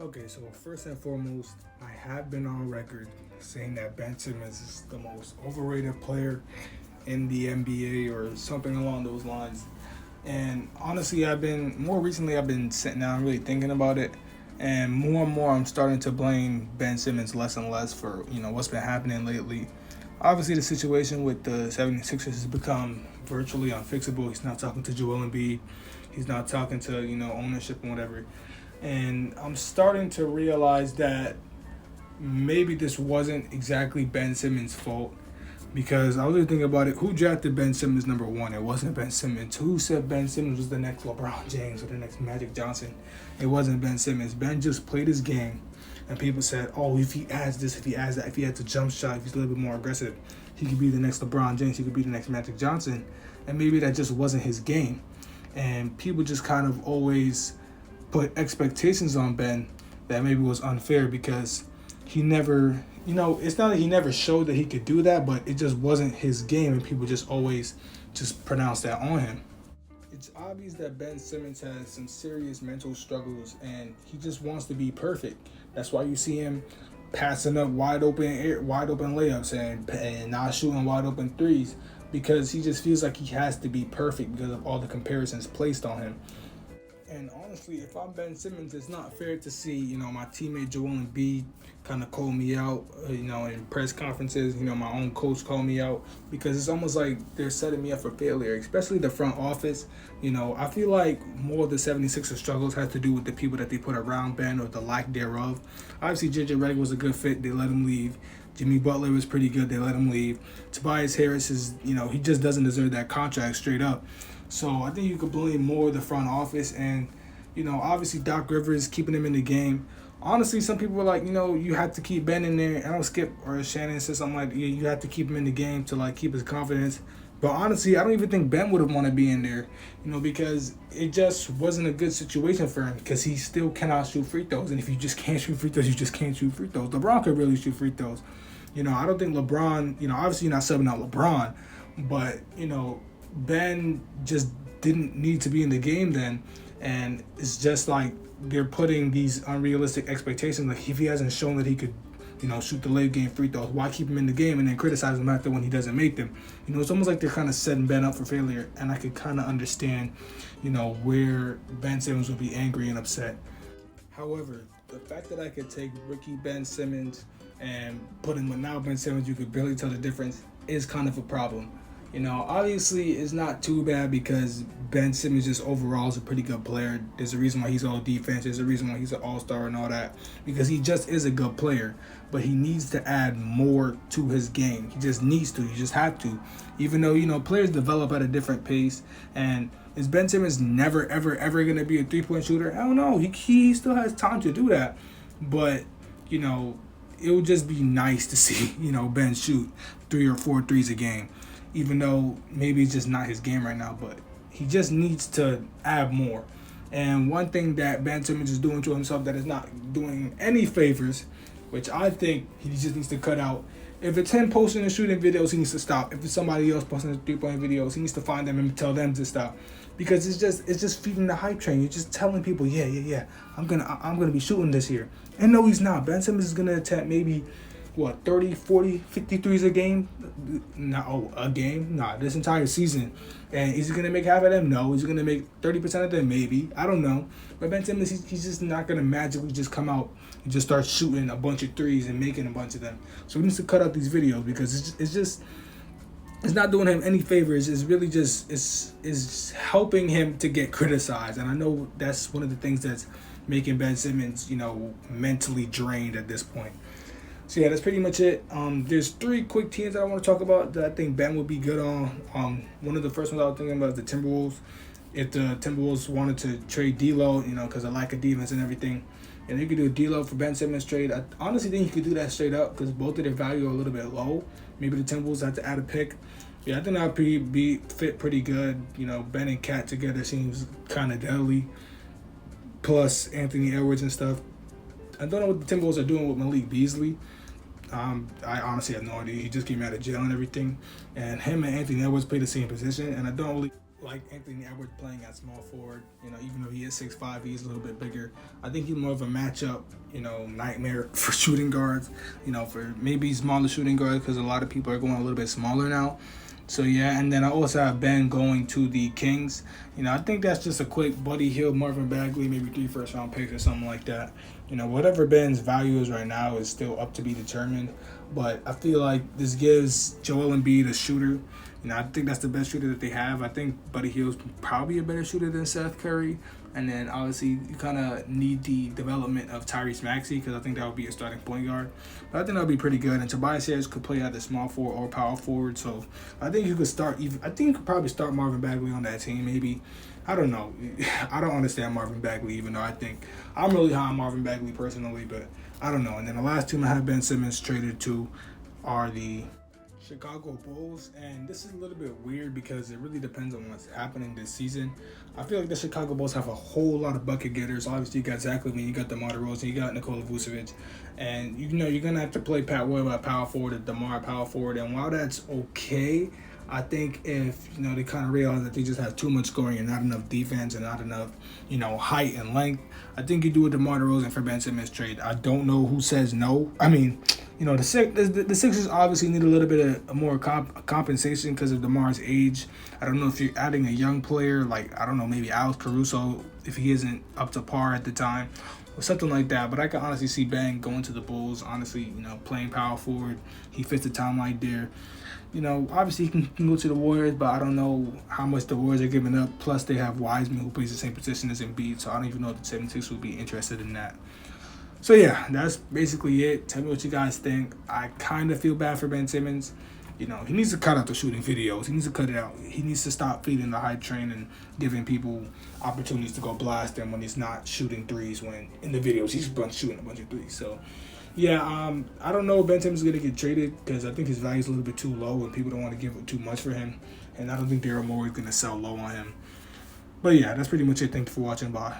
Okay, so first and foremost, I have been on record saying that Ben Simmons is the most overrated player in the NBA or something along those lines. And honestly, more recently, I've been sitting down really thinking about it. And more, I'm starting to blame Ben Simmons less and less for, what's been happening lately. Obviously, the situation with the 76ers has become virtually unfixable. He's not talking to Joel Embiid. He's not talking to, ownership and whatever. And I'm starting to realize that maybe this wasn't exactly Ben Simmons' fault because I was really thinking about it. Who drafted Ben Simmons number one? It wasn't Ben Simmons. Who said Ben Simmons was the next LeBron James or the next Magic Johnson? It wasn't Ben Simmons. Ben just played his game, and people said, "Oh, if he adds this, if he adds that, if he adds a jump shot, if he's a little bit more aggressive, he could be the next LeBron James. He could be the next Magic Johnson." And maybe that just wasn't his game, and people just kind of always put expectations on Ben that maybe was unfair because he never, it's not that he never showed that he could do that, but it just wasn't his game, and people just always just pronounced that on him. It's obvious that Ben Simmons has some serious mental struggles, and he just wants to be perfect. That's why you see him passing up wide open layups and not shooting wide open threes because he just feels like he has to be perfect because of all the comparisons placed on him. And honestly, if I'm Ben Simmons, it's not fair to see, my teammate Joel Embiid kind of call me out, in press conferences, my own coach call me out because it's almost like they're setting me up for failure, especially the front office. I feel like more of the 76ers struggles has to do with the people that they put around Ben or the lack thereof. Obviously, JJ Redick was a good fit. They let him leave. Jimmy Butler was pretty good. They let him leave. Tobias Harris is, he just doesn't deserve that contract straight up. So I think you could blame more the front office and, obviously Doc Rivers keeping him in the game. Honestly, some people were like, you have to keep Ben in there. I don't Skip or Shannon said something like, you have to keep him in the game to like keep his confidence. But honestly, I don't even think Ben would have wanted to be in there, because it just wasn't a good situation for him because he still cannot shoot free throws. And if you just can't shoot free throws, you just can't shoot free throws. LeBron could really shoot free throws. I don't think LeBron, obviously you're not subbing out LeBron, but, Ben just didn't need to be in the game then. And it's just like they're putting these unrealistic expectations. Like if he hasn't shown that he could, shoot the late game free throws, why keep him in the game and then criticize him after when he doesn't make them? It's almost like they're kind of setting Ben up for failure. And I could kind of understand, where Ben Simmons would be angry and upset. However, the fact that I could take rookie Ben Simmons and put him with now Ben Simmons, you could barely tell the difference, is kind of a problem. Obviously it's not too bad because Ben Simmons just overall is a pretty good player. There's a reason why he's all defense. There's a reason why he's an all-star and all that because he just is a good player. But he needs to add more to his game. He just needs to. You just have to. Even though, players develop at a different pace. And is Ben Simmons never, ever, ever going to be a three-point shooter? I don't know. He still has time to do that. But, it would just be nice to see, Ben shoot 3 or 4 threes a game. Even though maybe it's just not his game right now, but he just needs to add more. And one thing that Ben Simmons is doing to himself that is not doing any favors, which I think he just needs to cut out. If it's him posting and shooting videos, he needs to stop. If it's somebody else posting the 3-point videos, he needs to find them and tell them to stop. Because it's just feeding the hype train. You're just telling people, yeah, I'm gonna be shooting this year. And no, he's not. Ben Simmons is gonna attempt maybe 30, 40, 53s a game? No, a game? Nah, this entire season. And is he going to make half of them? No. Is he going to make 30% of them? Maybe. I don't know. But Ben Simmons, he's just not going to magically just come out and just start shooting a bunch of threes and making a bunch of them. So he needs to cut out these videos because it's not doing him any favors. It's really just it's helping him to get criticized. And I know that's one of the things that's making Ben Simmons, mentally drained at this point. So yeah, that's pretty much it. There's 3 quick teams that I want to talk about that I think Ben would be good on. One of the first ones I was thinking about is the Timberwolves. If the Timberwolves wanted to trade D'Lo, because of lack of defense and everything, and you could do a D'Lo for Ben Simmons trade. I honestly think you could do that straight up because both of their value are a little bit low. Maybe the Timberwolves have to add a pick. Yeah, I think that would be fit pretty good. Ben and Cat together seems kind of deadly. Plus Anthony Edwards and stuff. I don't know what the Timberwolves are doing with Malik Beasley. I honestly have no idea. He just came out of jail and everything. And him and Anthony Edwards play the same position. And I don't like Anthony Edwards playing at small forward. Even though he is 6'5", he's a little bit bigger. I think he's more of a matchup, nightmare for shooting guards. For maybe smaller shooting guards because a lot of people are going a little bit smaller now. So yeah, and then I also have Ben going to the Kings. I think that's just a quick Buddy Hield, Marvin Bagley, maybe 3 first-round picks or something like that. Whatever Ben's value is right now is still up to be determined. But I feel like this gives Joel Embiid a shooter. I think that's the best shooter that they have. I think Buddy Hield's probably a better shooter than Seth Curry. And then obviously you kind of need the development of Tyrese Maxey because I think that would be a starting point guard. But I think that would be pretty good. And Tobias Harris could play either small forward or power forward. So I think you could probably start Marvin Bagley on that team. Maybe. I don't know. I don't understand Marvin Bagley, even though I think I'm really high on Marvin Bagley personally. But I don't know. And then the last team I have Ben Simmons traded to are the Chicago Bulls, and this is a little bit weird because it really depends on what's happening this season. I feel like the Chicago Bulls have a whole lot of bucket getters. Obviously, you got Zach LaVine, you got DeMar DeRozan, you got Nikola Vucevic, and you're gonna have to play Pat Webb at power forward, and DeMar at power forward. And while that's okay, I think if they kind of realize that they just have too much scoring and not enough defense and not enough height and length, I think you do a DeMar DeRozan for Ben Simmons trade. I don't know who says no. I mean, the Sixers obviously need a little bit of more compensation because of DeMar's age. I don't know if you're adding a young player like, I don't know, maybe Alex Caruso if he isn't up to par at the time or something like that. But I can honestly see Ben going to the Bulls, honestly, playing power forward. He fits the timeline there. Obviously he can go to the Warriors, but I don't know how much the Warriors are giving up. Plus they have Wiseman who plays the same position as Embiid, so I don't even know if the 76ers would be interested in that. So yeah, that's basically it. Tell me what you guys think. I kind of feel bad for Ben Simmons. He needs to cut out the shooting videos. He needs to cut it out. He needs to stop feeding the hype train and giving people opportunities to go blast him when he's not shooting threes, when in the videos he's shooting a bunch of threes. So yeah, I don't know if Ben Simmons is going to get traded because I think his value is a little bit too low and people don't want to give too much for him. And I don't think Daryl Morey is going to sell low on him. But yeah, that's pretty much it. Thank you for watching. Bye.